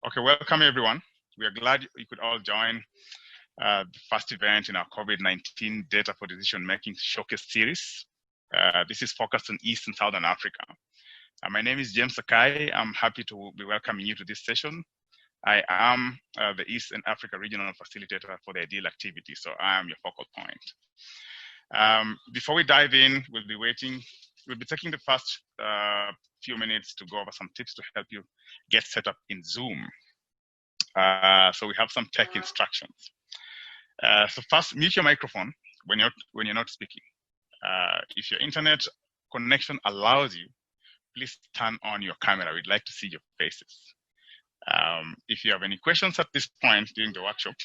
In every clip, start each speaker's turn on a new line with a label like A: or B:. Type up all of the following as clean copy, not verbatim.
A: Okay, welcome everyone. We are glad you could all join the first event in our COVID-19 Data for Decision Making Showcase series. This is focused on East and Southern Africa. My name is James Sakai. I'm happy to be welcoming you to this session. I am the East and Africa Regional Facilitator for the IDEAL activity, so I am your focal point. Before we dive in, we'll be taking the first few minutes to go over some tips to help you get set up in Zoom. So we have some tech instructions. So first, mute your microphone when you're not speaking. If your internet connection allows you, please turn on your camera. We'd like to see your faces. If you have any questions at this point during the workshop,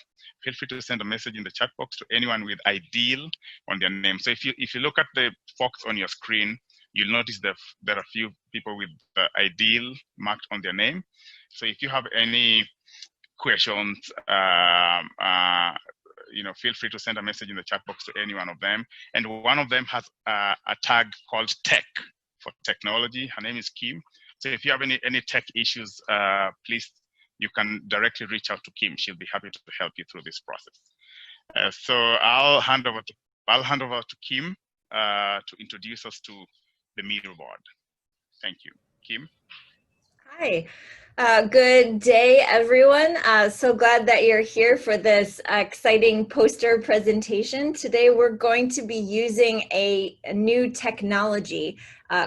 A: feel free to send a message in the chat box to anyone with IDEAL on their name. So if you look at the box on your screen, you'll notice that there are a few people with the IDEAL marked on their name. So if you have any questions, feel free to send a message in the chat box to any one of them. And one of them has a tag called Tech for technology. Her name is Kim. So if you have any tech issues, please, you can directly reach out to Kim. She'll be happy to help you through this process. So I'll hand over to Kim to introduce us to the Miro board. Thank you, Kim.
B: Hi, good day, everyone. So glad that you're here for this exciting poster presentation. Today, we're going to be using a new technology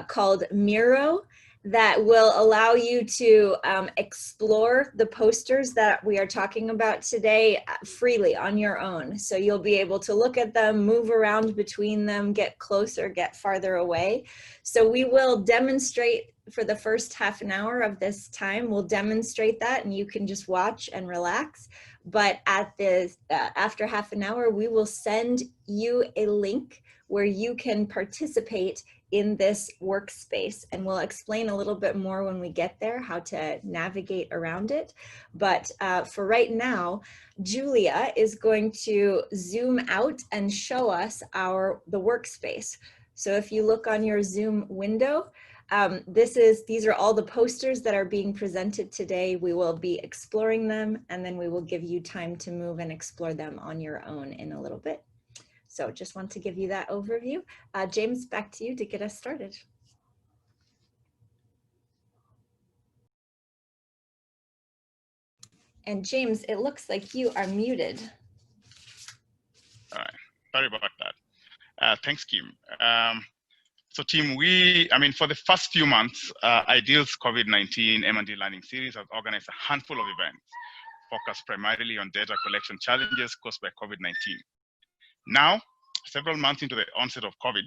B: called Miro that will allow you to explore the posters that we are talking about today freely on your own. So you'll be able to look at them, move around between them, get closer, get farther away. So we will demonstrate for the first half an hour of this time. We'll demonstrate that and you can just watch and relax. But at the after half an hour, we will send you a link where you can participate in this workspace, and we'll explain a little bit more when we get there how to navigate around it. But for right now, Julia is going to zoom out and show us the workspace. So if you look on your Zoom window, these are all the posters that are being presented today. We will be exploring them, and then we will give you time to move and explore them on your own in a little bit. So just want to give you that overview. James, back to you to get us started. And James, it looks like you are muted.
A: All right, sorry about that. Thanks, Kim. So team, for the first few months, IDEAL's COVID-19 M&D Learning Series has organized a handful of events focused primarily on data collection challenges caused by COVID-19. Now, several months into the onset of COVID,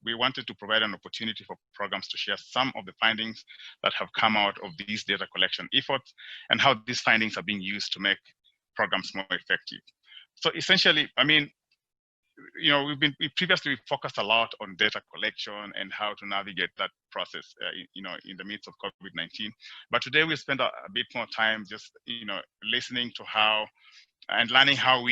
A: we wanted to provide an opportunity for programs to share some of the findings that have come out of these data collection efforts and how these findings are being used to make programs more effective. So essentially, we previously focused a lot on data collection and how to navigate that process, in the midst of COVID-19. But today we spend a bit more time just, listening to how and learning how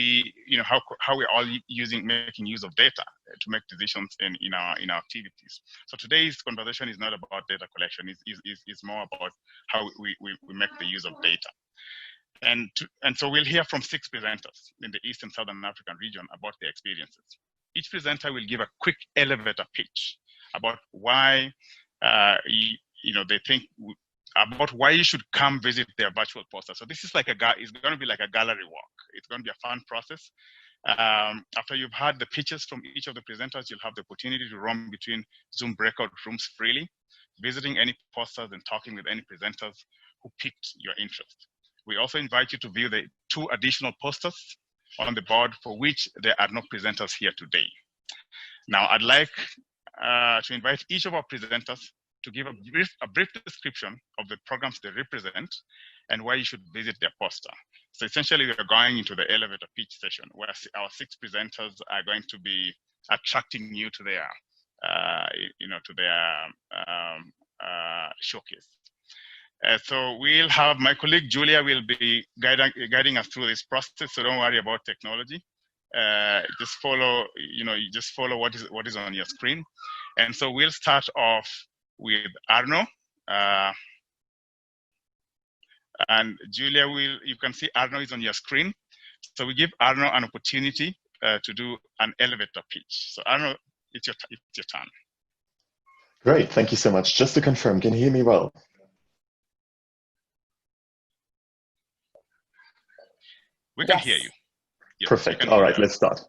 A: how we're all making use of data to make decisions in our activities. So today's conversation is not about data collection; it's more about how we make the use of data. And so we'll hear from 6 presenters in the East and Southern African region about their experiences. Each presenter will give a quick elevator pitch about why they think about why you should come visit their virtual poster. So this is it's going to be like a gallery walk. It's going to be a fun process. After you've heard the pitches from each of the presenters, you'll have the opportunity to roam between Zoom breakout rooms freely, visiting any posters and talking with any presenters who piqued your interest. We also invite you to view the 2 additional posters on the board for which there are no presenters here today. Now, I'd like to invite each of our presenters to give a brief description of the programs they represent and why you should visit their poster. So essentially, we are going into the elevator pitch session where our 6 presenters are going to be attracting you to their, showcase. So we'll have my colleague Julia will be guiding us through this process. So don't worry about technology. Just follow what is on your screen. And so we'll start off with Arno. And Julia you can see Arno is on your screen. So we give Arno an opportunity to do an elevator pitch. So Arno, it's your turn.
C: Great, thank you so much. Just to confirm, can you hear me well?
A: We can hear you. Yes,
C: perfect. All right, let's start.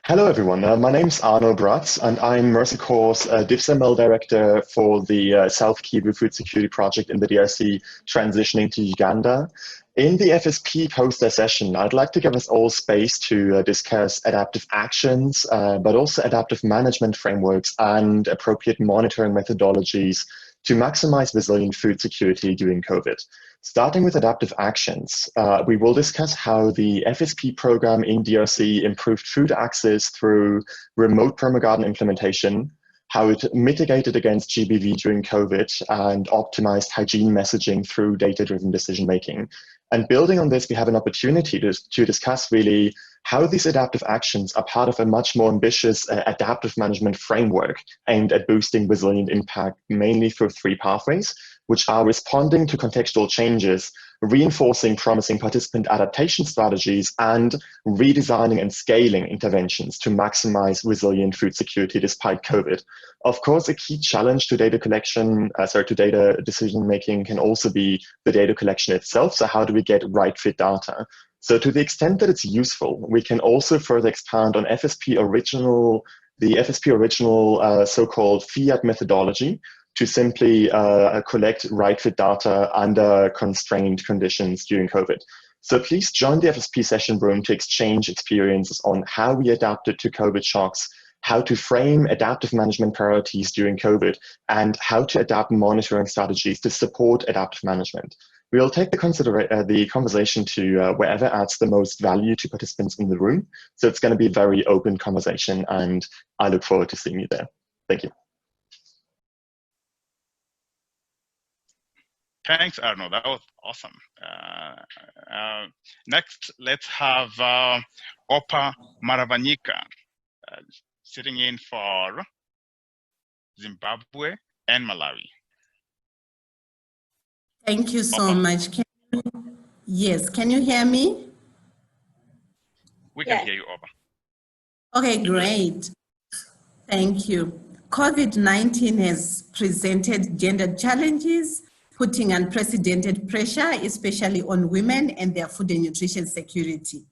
C: Hello, everyone. My name's Arno Bratz, and I'm Mercy Corps' DIFSML Director for the South Kivu Food Security Project in the DRC, transitioning to Uganda. In the FSP poster session, I'd like to give us all space to discuss adaptive actions, but also adaptive management frameworks and appropriate monitoring methodologies to maximize resilient food security during COVID. Starting with adaptive actions, we will discuss how the FSP program in DRC improved food access through remote permagarden implementation, how it mitigated against GBV during COVID, and optimized hygiene messaging through data-driven decision-making. And building on this, we have an opportunity to discuss really how these adaptive actions are part of a much more ambitious adaptive management framework aimed at boosting resilient impact, mainly through 3 pathways, which are responding to contextual changes, reinforcing promising participant adaptation strategies, and redesigning and scaling interventions to maximize resilient food security despite COVID. Of course, a key challenge to data collection, to data decision-making can also be the data collection itself. So how do we get right fit data? So to the extent that it's useful, we can also further expand on the FSP original so-called FIAT methodology to simply collect right fit data under constrained conditions during COVID. So please join the FSP session room to exchange experiences on how we adapted to COVID shocks, how to frame adaptive management priorities during COVID, and how to adapt monitoring strategies to support adaptive management. We'll take the conversation to wherever adds the most value to participants in the room. So it's going to be a very open conversation, and I look forward to seeing you there. Thank you.
A: Thanks, Arno. That was awesome. Next, let's have Opa Maravanyika sitting in for Zimbabwe and Malawi.
D: Thank you so much. Yes, can you hear me?
A: We can hear you, Opa.
D: Okay, great. Thank you. COVID-19 has presented gender challenges, putting unprecedented pressure, especially on women and their food and nutrition security.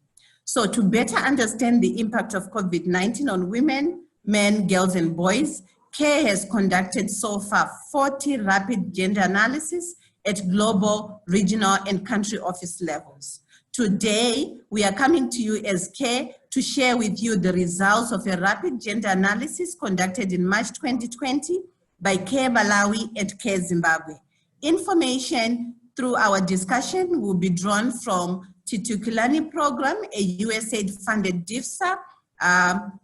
D: So to better understand the impact of COVID-19 on women, men, girls, and boys, CARE has conducted so far 40 rapid gender analysis at global, regional, and country office levels. Today, we are coming to you as CARE to share with you the results of a rapid gender analysis conducted in March 2020 by CARE Malawi and CARE Zimbabwe. Information through our discussion will be drawn from Titukulani program, a USAID-funded DIFSA,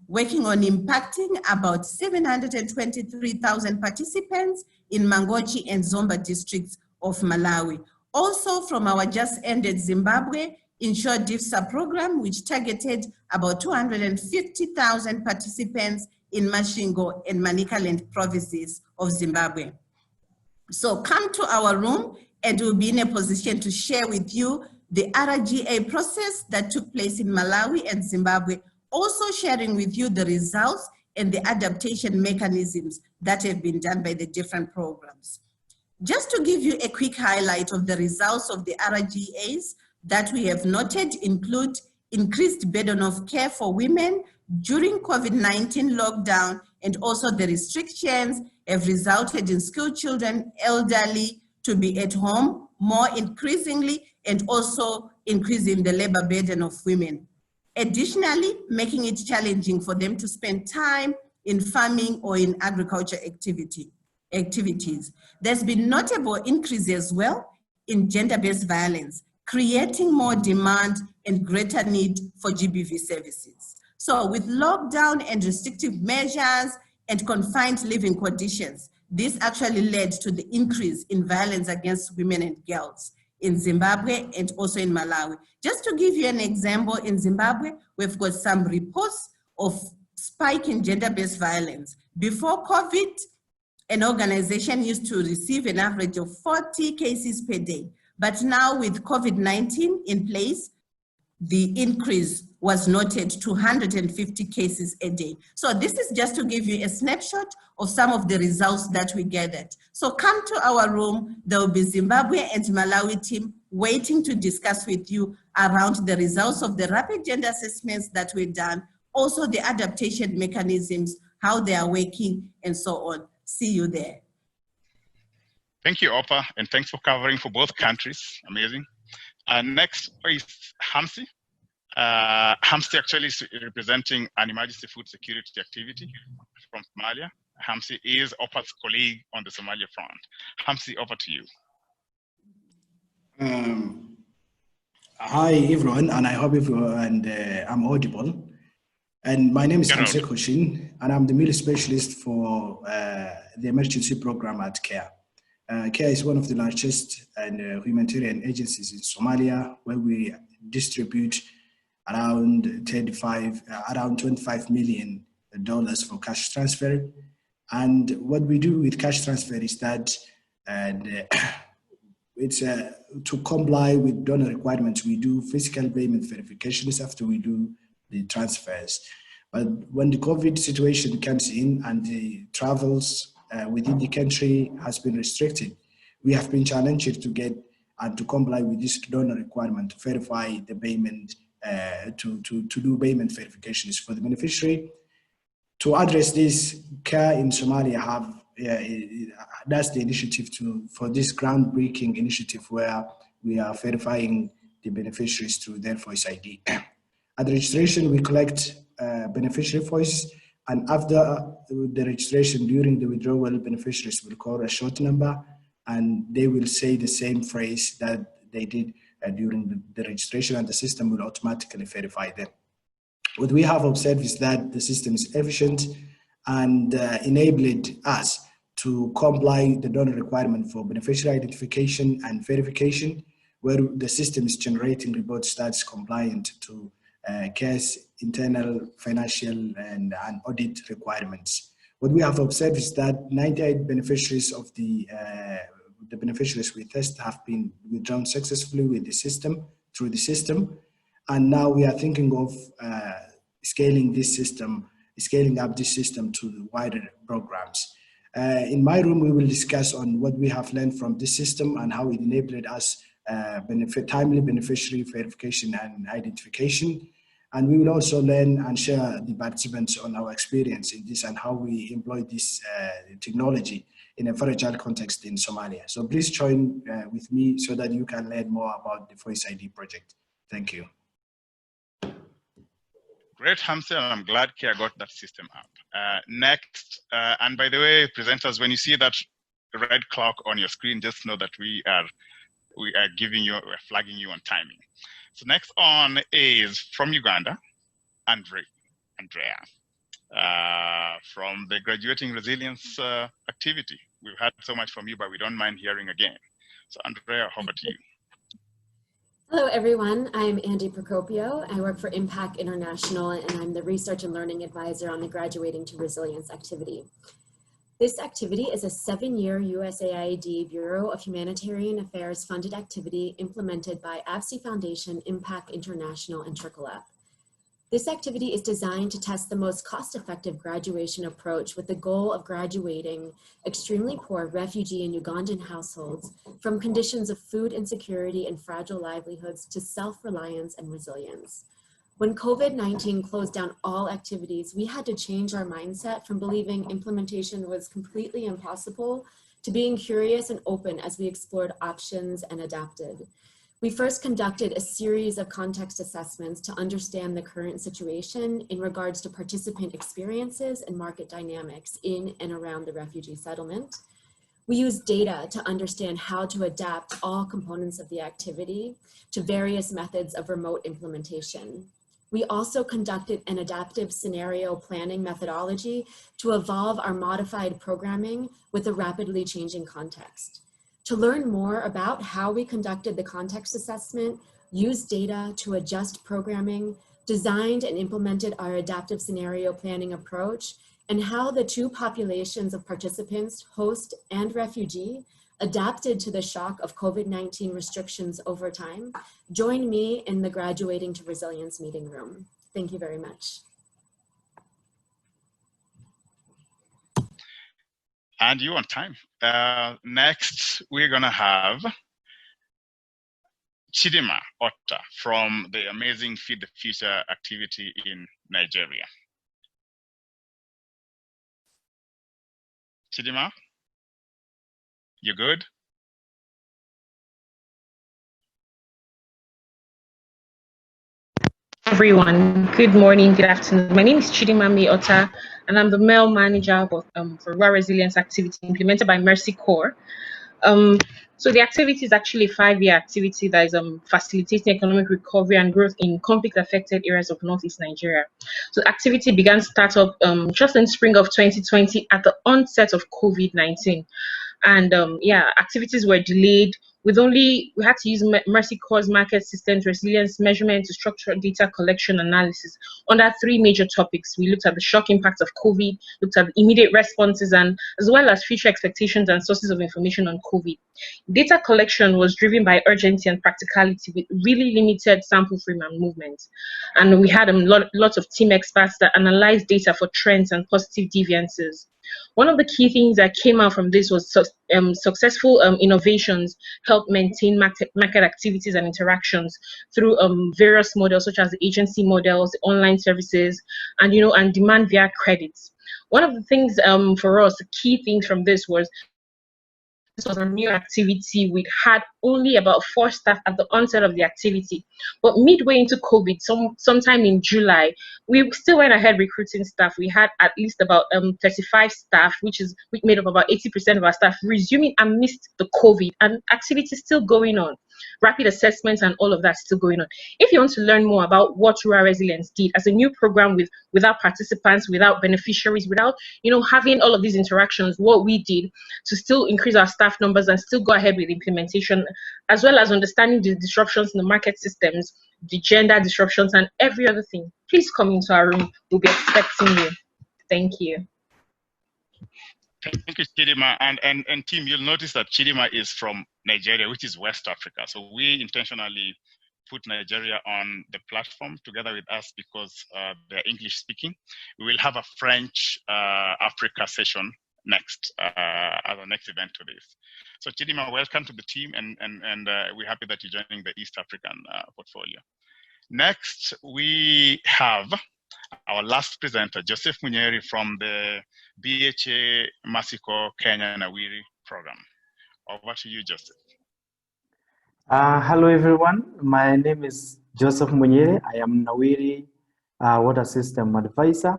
D: working on impacting about 723,000 participants in Mangochi and Zomba districts of Malawi. Also from our just ended Zimbabwe Insured DIFSA program, which targeted about 250,000 participants in Masvingo and Manicaland provinces of Zimbabwe. So come to our room and we'll be in a position to share with you the RGA process that took place in Malawi and Zimbabwe, also sharing with you the results and the adaptation mechanisms that have been done by the different programs. Just to give you a quick highlight of the results of the RGAs that we have noted include increased burden of care for women during COVID-19 lockdown, and also the restrictions have resulted in school children, elderly to be at home more increasingly, and also increasing the labor burden of women. Additionally, making it challenging for them to spend time in farming or in agriculture activities. There's been notable increase as well in gender-based violence, creating more demand and greater need for GBV services. So with lockdown and restrictive measures and confined living conditions, this actually led to the increase in violence against women and girls in Zimbabwe and also in Malawi. Just to give you an example, in Zimbabwe, we've got some reports of spike in gender-based violence. Before COVID, an organization used to receive an average of 40 cases per day. But now with COVID-19 in place, the increase was noted to 150 cases a day. So this is just to give you a snapshot of some of the results that we gathered. So come to our room. There will be Zimbabwe and Malawi team waiting to discuss with you around the results of the rapid gender assessments that we've done, also the adaptation mechanisms, how they are working, and so on. See you there.
A: Thank you, Opa, and thanks for covering for both countries. Amazing. Next is Hamsi. Hamsi actually is representing an emergency food security activity from Somalia. Hamsi is Opa's colleague on the Somalia front. Hamsi, over to you.
E: Hi, everyone, and I hope I'm audible. And my name is Hamsi Koshin, and I'm the meal specialist for the emergency program at CARE. CARE is one of the largest humanitarian agencies in Somalia, where we distribute around $25 million for cash transfer. And what we do with cash transfer is that it's to comply with donor requirements. We do physical payment verifications after we do the transfers. But when the COVID situation comes in and the travels within the country has been restricted, we have been challenged to get and to comply with this donor requirement to verify the payment, to do payment verifications for the beneficiary. To address this, CARE in Somalia that's the initiative for this groundbreaking initiative where we are verifying the beneficiaries through their voice ID. At registration, we collect beneficiary voice, and after the registration, during the withdrawal, beneficiaries will call a short number, and they will say the same phrase that they did during the registration, and the system will automatically verify them. What we have observed is that the system is efficient and enabled us to comply the donor requirement for beneficiary identification and verification, where the system is generating report stats compliant to CARE's internal financial and audit requirements. What we have observed is that 98 beneficiaries of the beneficiaries we test have been withdrawn successfully with the system, through the system. And now we are thinking of scaling up this system to the wider programs. In my room, we will discuss on what we have learned from this system and how it enabled us timely beneficiary verification and identification. And we will also learn and share the participants on our experience in this and how we employ this technology in a fragile context in Somalia. So please join with me so that you can learn more about the Voice ID project. Thank you.
A: Great, Hamsi, and I'm glad CARE got that system up. Next, and by the way, presenters, when you see that red clock on your screen, just know that we are we're flagging you on timing. So next on is from Uganda, Andrea, from the Graduating Resilience activity. We've heard so much from you, but we don't mind hearing again. So Andrea, over to you.
F: Hello, everyone. I'm Andy Procopio. I work for Impact International, and I'm the Research and Learning Advisor on the Graduating to Resilience activity. This activity is a 7-year USAID Bureau of Humanitarian Affairs funded activity implemented by ABSI Foundation, Impact International, and TrickleUp. This activity is designed to test the most cost-effective graduation approach with the goal of graduating extremely poor refugee and Ugandan households from conditions of food insecurity and fragile livelihoods to self-reliance and resilience. When COVID-19 closed down all activities, we had to change our mindset from believing implementation was completely impossible to being curious and open as we explored options and adapted. We first conducted a series of context assessments to understand the current situation in regards to participant experiences and market dynamics in and around the refugee settlement. We used data to understand how to adapt all components of the activity to various methods of remote implementation. We also conducted an adaptive scenario planning methodology to evolve our modified programming with a rapidly changing context. To learn more about how we conducted the context assessment, used data to adjust programming, designed and implemented our adaptive scenario planning approach, and how the two populations of participants, host and refugee, adapted to the shock of COVID-19 restrictions over time, join me in the Graduating to Resilience meeting room. Thank you very much.
A: And you on time. Next, we're gonna have Chidima Otta from the amazing Feed the Future activity in Nigeria. Chidima, you good?
G: Everyone, good morning, good afternoon. My name is Chidimami Otta, and I'm the male manager for Rural Resilience activity implemented by Mercy Corps. So the activity is actually a 5-year activity that is facilitating economic recovery and growth in conflict-affected areas of Northeast Nigeria. So the activity began to start up just in spring of 2020 at the onset of COVID-19. And activities were delayed. We had to use Mercy Corps market systems, resilience measurement to structure data collection analysis under 3 major topics. We looked at the shock impact of COVID, looked at the immediate responses, and as well as future expectations and sources of information on COVID. Data collection was driven by urgency and practicality with really limited sample frame and movement. And we had lots of team experts that analyzed data for trends and positive deviances. One of the key things that came out from this was successful innovations help maintain market activities and interactions through various models such as the agency models, the online services, and demand via credits. One of the things for us, the key things from this was a new activity. We had only about 4 staff at the onset of the activity, but midway into COVID, sometime in July, we still went ahead recruiting staff. We had at least about 35 staff, which made up about 80% of our staff, resuming amidst the COVID, and activity still going on. Rapid assessments and all of that still going on. If you want to learn more about what Rural Resilience did as a new program without participants, without beneficiaries, without having all of these interactions, what we did to still increase our staff numbers and still go ahead with implementation, as well as understanding the disruptions in the market systems, the gender disruptions, and every other thing, please come into our room. We'll be expecting you. Thank you.
A: Thank you, Chidima. And team, you'll notice that Chidima is from Nigeria, which is West Africa. So we intentionally put Nigeria on the platform together with us because they're English speaking. We will have a French Africa session next as a next event to this. So Chidima, welcome to the team, and we're happy that you're joining the East African portfolio. Next, we have our last presenter, Joseph Munyeri from the BHA Mercy Corps Kenya Nawiri program. Over to you, Joseph.
H: Hello, everyone. My name is Joseph Munyeri. I am Nawiri Water System Advisor.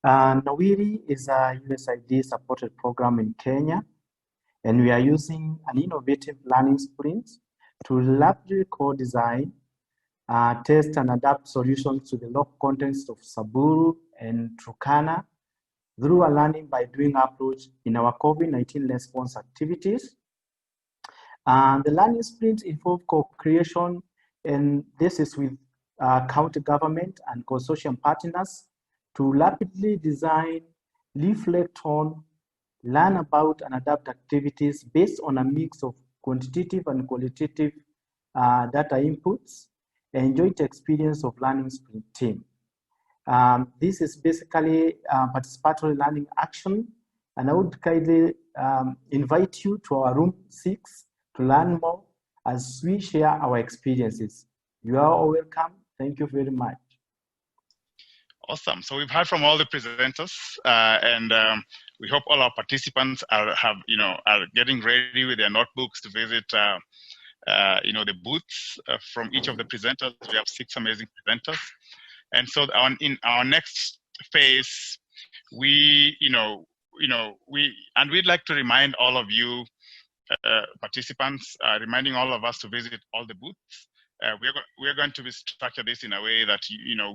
H: Nawiri is a USAID supported program in Kenya, and we are using an innovative learning sprint to rapidly co-design, test and adapt solutions to the local context of Samburu and Turkana through a learning by doing approach in our COVID-19 response activities. The learning sprint involved co-creation, and this is with county government and consortium partners to rapidly design, reflect on, learn about, and adapt activities based on a mix of quantitative and qualitative data inputs and joint experience of learning sprint team. This is basically participatory learning action, and I would kindly invite you to our room 6 to learn more as we share our experiences. You are all welcome. Thank you very much.
A: Awesome. So we've heard from all the presenters, and we hope all our participants are getting ready with their notebooks to visit the booths from each of the presenters. We have 6 amazing presenters. And so in our next phase, we'd like to remind all of you participants, reminding all of us to visit all the booths. We're going to structure this in a way that,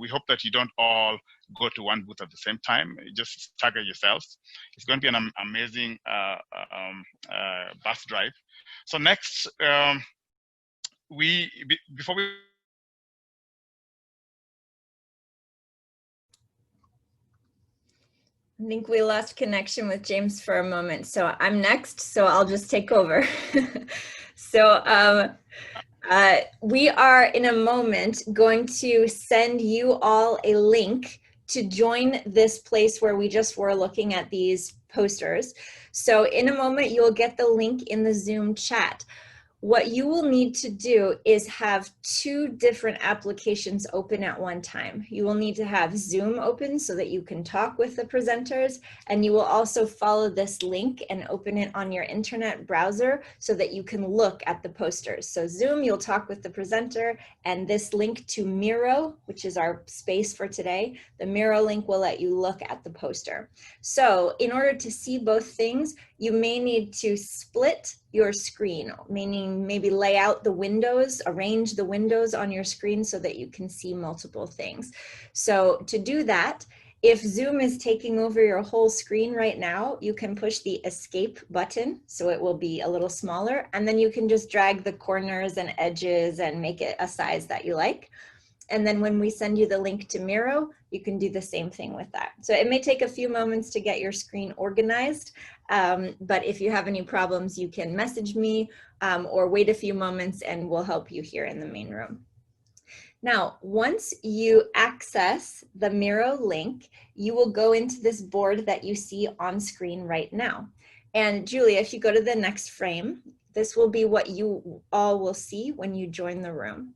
A: we hope that you don't all go to one booth at the same time. Just stagger yourselves. It's going to be an amazing bus drive. So next, before we
B: I think we lost connection with James for a moment, so I'm next, so I'll just take over. So we are in a moment going to send you all a link to join this place where we just were looking at these posters. So in a moment, you'll get the link in the Zoom chat. What you will need to do is have two different applications open at one time. You will need to have Zoom open so that you can talk with the presenters, and you will also follow this link and open it on your internet browser so that you can look at the posters. So Zoom, you'll talk with the presenter, and this link to Miro, which is our space for today, the Miro link will let you look at the poster. So in order to see both things, you may need to split your screen, meaning maybe lay out the windows, arrange the windows on your screen so that you can see multiple things. So to do that, if Zoom is taking over your whole screen right now, you can push the escape button, so it will be a little smaller, and then you can just drag the corners and edges and make it a size that you like. And then when we send you the link to Miro, you can do the same thing with that. So it may take a few moments to get your screen organized, but if you have any problems, you can message me or wait a few moments and we'll help you here in the main room. Now, once you access the Miro link, you will go into this board that you see on screen right now. And Julia, if you go to the next frame, this will be what you all will see when you join the room.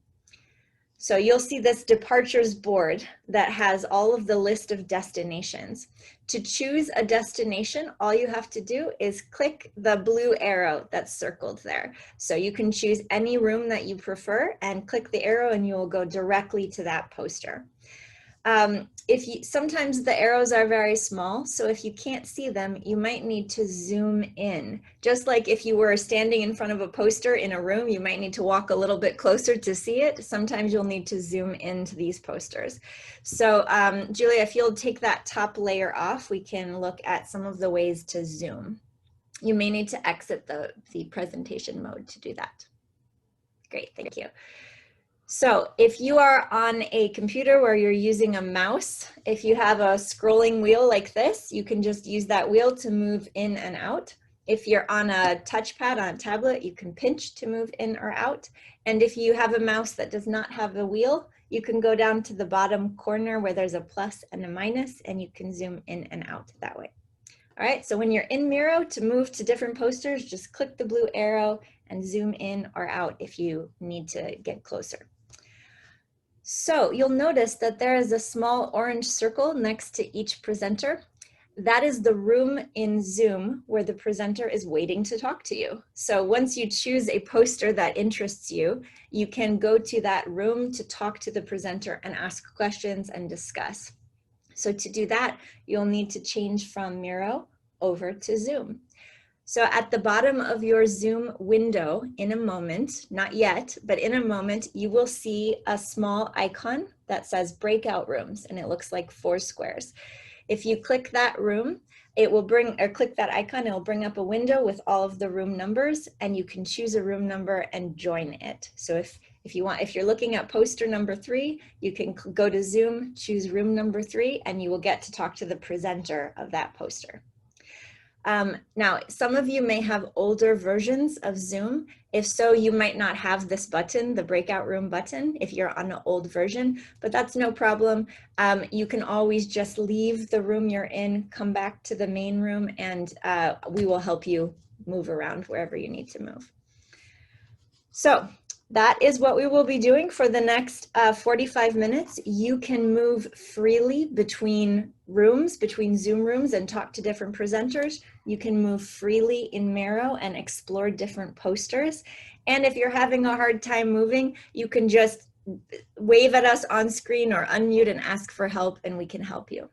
B: So you'll see this departures board that has all of the list of destinations. To choose a destination, all you have to do is click the blue arrow that's circled there. So you can choose any room that you prefer and click the arrow and you will go directly to that poster. Sometimes the arrows are very small, so if you can't see them, you might need to zoom in. Just like if you were standing in front of a poster in a room, you might need to walk a little bit closer to see it. Sometimes you'll need to zoom into these posters. So Julia, if you'll take that top layer off, we can look at some of the ways to zoom. You may need to exit the presentation mode to do that. Great, thank you. So if you are on a computer where you're using a mouse, if you have a scrolling wheel like this, you can just use that wheel to move in and out. If you're on a touchpad on a tablet, you can pinch to move in or out. And if you have a mouse that does not have a wheel, you can go down to the bottom corner where there's a plus and a minus, and you can zoom in and out that way. All right, so when you're in Miro, to move to different posters, just click the blue arrow and zoom in or out if you need to get closer. So you'll notice that there is a small orange circle next to each presenter. That is the room in Zoom where the presenter is waiting to talk to you. So once you choose a poster that interests you, you can go to that room to talk to the presenter and ask questions and discuss. So to do that, you'll need to change from Miro over to Zoom. So at the bottom of your Zoom window, in a moment, not yet, but in a moment, you will see a small icon that says breakout rooms, and it looks like 4 squares. If you click that room, it will click that icon, it will bring up a window with all of the room numbers, and you can choose a room number and join it. So if you're looking at poster number 3, you can go to Zoom, choose room number 3, and you will get to talk to the presenter of that poster. Now, some of you may have older versions of Zoom. If so, you might not have this button, the breakout room button, if you're on an old version, but that's no problem. You can always just leave the room you're in, come back to the main room, and we will help you move around wherever you need to move. So that is what we will be doing for the next 45 minutes. You can move freely between rooms, between Zoom rooms, and talk to different presenters. You can move freely in Miro and explore different posters. And if you're having a hard time moving, you can just wave at us on screen or unmute and ask for help, and we can help you.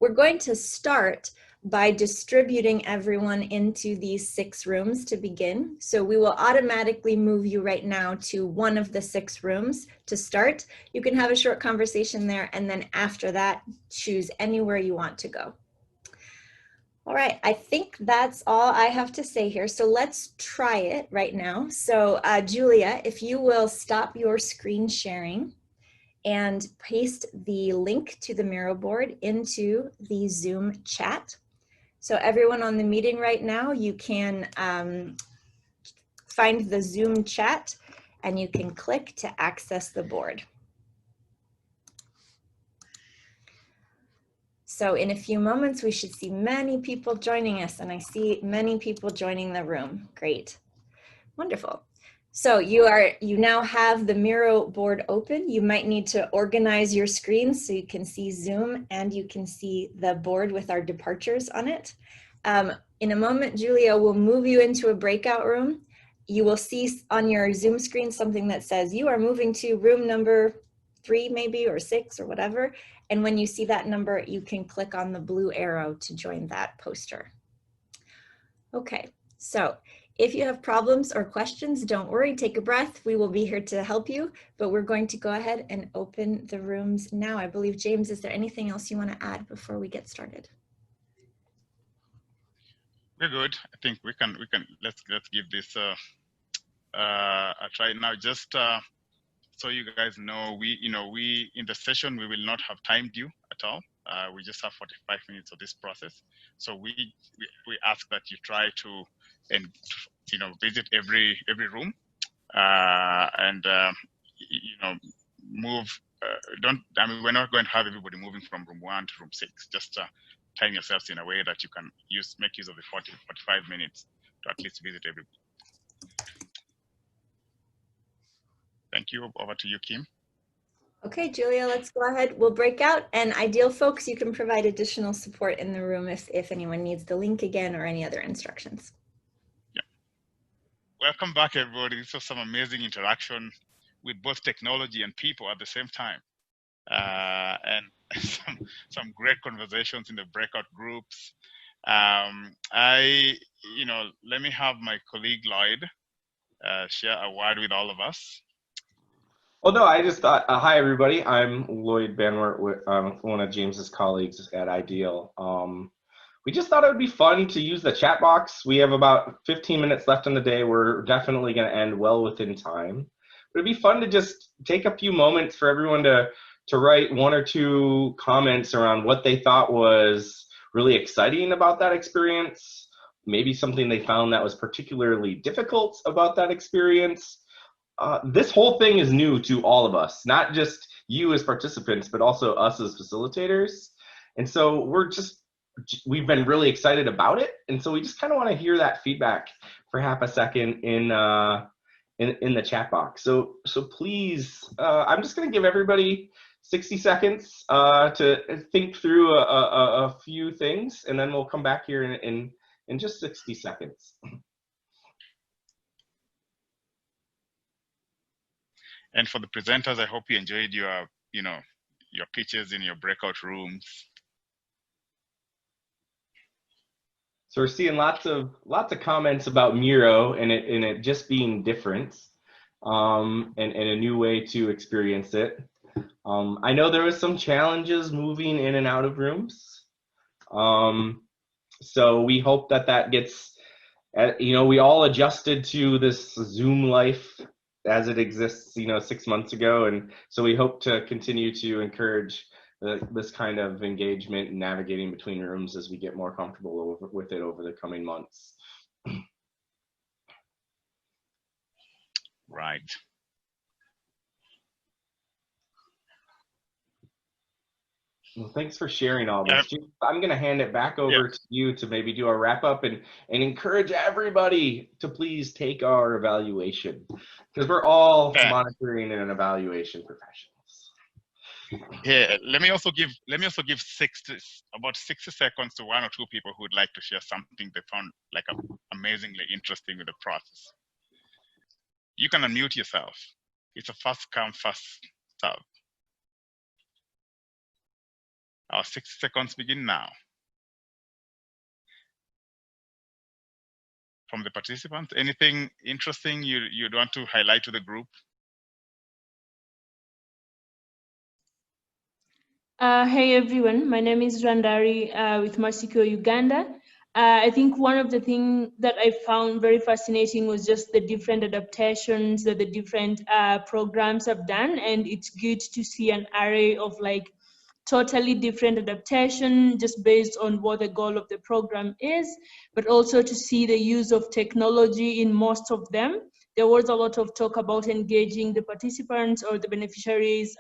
B: We're going to start by distributing everyone into these 6 rooms to begin. So we will automatically move you right now to one of the 6 rooms to start. You can have a short conversation there, and then after that, choose anywhere you want to go. All right, I think that's all I have to say here. So let's try it right now. So Julia, if you will stop your screen sharing, and paste the link to the Miro board into the Zoom chat. So everyone on the meeting right now, you can find the Zoom chat and you can click to access the board. So in a few moments, we should see many people joining us, and I see many people joining the room. Great, wonderful. So you now have the Miro board open. You might need to organize your screens so you can see Zoom and you can see the board with our departures on it. In a moment, Julia will move you into a breakout room. You will see on your Zoom screen something that says you are moving to room number 3 maybe, or 6 or whatever. And when you see that number, you can click on the blue arrow to join that poster. Okay, so if you have problems or questions, don't worry, take a breath. We will be here to help you, but we're going to go ahead and open the rooms now. I believe, James, is there anything else you want to add before we get started?
A: We're good. I think we can let's give this a try now. Just so you guys know, we in the session we will not have time due at all. We just have 45 minutes of this process. So we ask that you try to visit every room and move. We're not going to have everybody moving from room 1 to room 6. Just time yourselves in a way that you can make use of the 45 minutes to at least visit every. Thank you. Over to you, Kim.
B: Okay, Julia, let's go ahead. We'll break out, and ideal folks, you can provide additional support in the room if anyone needs the link again or any other instructions.
A: Yeah. Welcome back, everybody. This was some amazing interaction with both technology and people at the same time. And some great conversations in the breakout groups. Let me have my colleague Lloyd share a word with all of us.
I: Well, no, I just thought, hi, everybody. I'm Lloyd Banwart, one of James's colleagues at Ideal. We just thought it would be fun to use the chat box. We have about 15 minutes left in the day. We're definitely going to end well within time. But it'd be fun to just take a few moments for everyone to write 1 or 2 comments around what they thought was really exciting about that experience, maybe something they found that was particularly difficult about that experience. This whole thing is new to all of us, not just you as participants, but also us as facilitators. And so we've been really excited about it. And so we just kind of want to hear that feedback for half a second in the chat box. So please, I'm just going to give everybody 60 seconds to think through a few things, and then we'll come back here in just 60 seconds.
A: And for the presenters, I hope you enjoyed your pitches in your breakout rooms.
I: So we're seeing lots of comments about Miro and it just being different, and a new way to experience it. I know there was some challenges moving in and out of rooms. So we hope that gets, we all adjusted to this Zoom life as it exists, 6 months ago. And so we hope to continue to encourage this kind of engagement and navigating between rooms as we get more comfortable with it over the coming months.
A: Right.
I: Well, thanks for sharing all this. Yep. I'm going to hand it back over to you to maybe do a wrap up and encourage everybody to please take our evaluation, because we're all monitoring and evaluation professionals.
A: Yeah, let me also give about 60 seconds to 1 or 2 people who would like to share something they found like amazingly interesting with the process. You can unmute yourself. It's a first come, first serve. Our 60 seconds begin now. From the participants, anything interesting you'd want to highlight to the group?
J: Hey everyone, my name is Randari with Mercy Corps Uganda. I think one of the things that I found very fascinating was just the different adaptations that the different programs have done, and it's good to see an array of like totally different adaptation just based on what the goal of the program is, but also to see the use of technology in most of them. There was a lot of talk about engaging the participants or the beneficiaries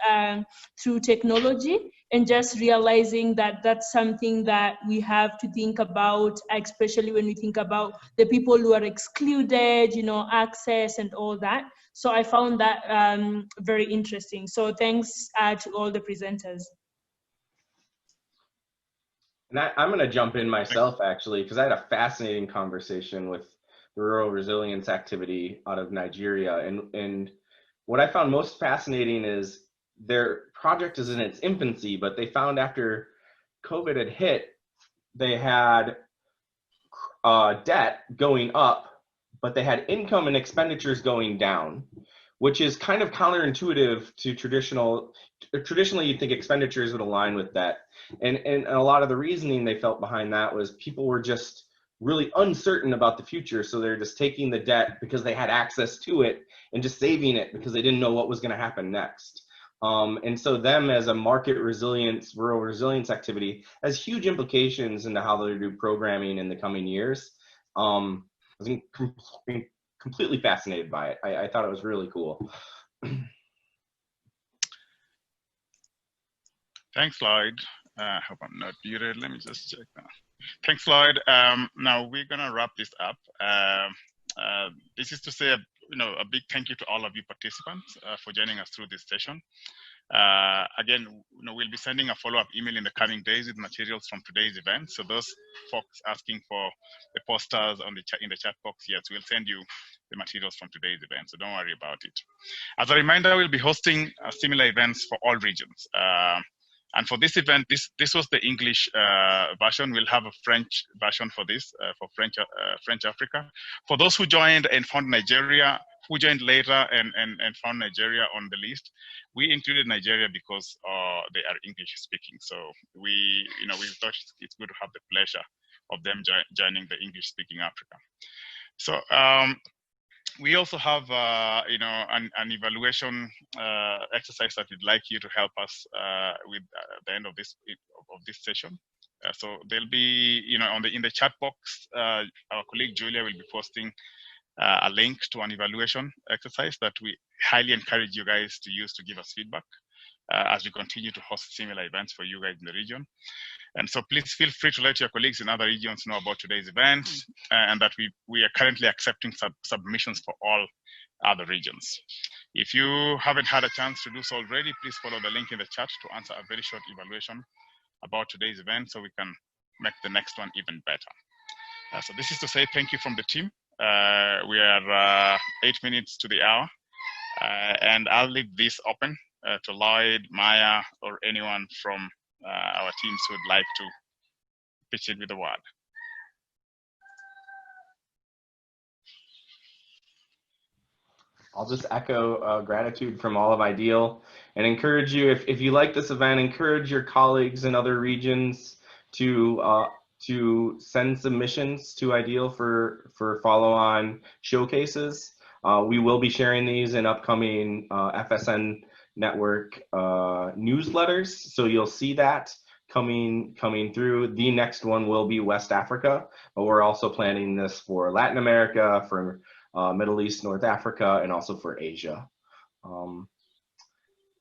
J: through technology, and just realizing that that's something that we have to think about, especially when we think about the people who are excluded, you know, access and all that. So I found that very interesting. So thanks to all the presenters.
I: And I'm going to jump in myself, actually, because I had a fascinating conversation with the Rural Resilience Activity out of Nigeria. And what I found most fascinating is their project is in its infancy, but they found after COVID had hit, they had debt going up, but they had income and expenditures going down, which is kind of counterintuitive to traditionally you'd think expenditures would align with debt. And a lot of the reasoning they felt behind that was people were just really uncertain about the future. So they're just taking the debt because they had access to it and just saving it because they didn't know what was going to happen next. And so them as a market resilience, rural resilience activity has huge implications into how they do programming in the coming years. I was completely fascinated by it. I thought it was really cool.
A: Thanks, Lloyd. I hope I'm not muted. Let me just check now. Thanks, Lloyd. Now we're gonna wrap this up. This is to say, a big thank you to all of you participants for joining us through this session. Again, we'll be sending a follow-up email in the coming days with materials from today's event. So those folks asking for the posters on in the chat box, yes, we'll send you the materials from today's event. So don't worry about it. As a reminder, we'll be hosting similar events for all regions. And for this event, this was the English version. We'll have a French version for this, for French Africa. For those who joined and found Nigeria, who joined later and found Nigeria on the list, we included Nigeria because they are English speaking. So we thought it's good to have the pleasure of them joining the English speaking Africa. So we also have an evaluation exercise that we'd like you to help us with at the end of this session. So there'll be in the chat box, our colleague Julia will be posting a link to an evaluation exercise that we highly encourage you guys to use to give us feedback as we continue to host similar events for you guys in the region. And so please feel free to let your colleagues in other regions know about today's event and that we are currently accepting submissions for all other regions. If you haven't had a chance to do so already, please follow the link in the chat to answer a very short evaluation about today's event so we can make the next one even better. So this is to say thank you from the team. We are 8 minutes to the hour, and I'll leave this open to Lloyd, Maya, or anyone from our teams who would like to pitch in with a word.
I: I'll just echo gratitude from all of IDEAL and encourage you, if you like this event, encourage your colleagues in other regions to send submissions to IDEAL for follow-on showcases. We will be sharing these in upcoming FSN network newsletters, so you'll see that coming through. The next one will be West Africa, but we're also planning this for Latin America, for Middle East, North Africa, and also for Asia.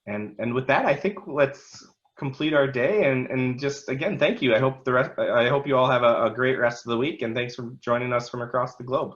I: And with that, I think let's complete our day and just again thank you. I hope you all have a great rest of the week, and thanks for joining us from across the globe.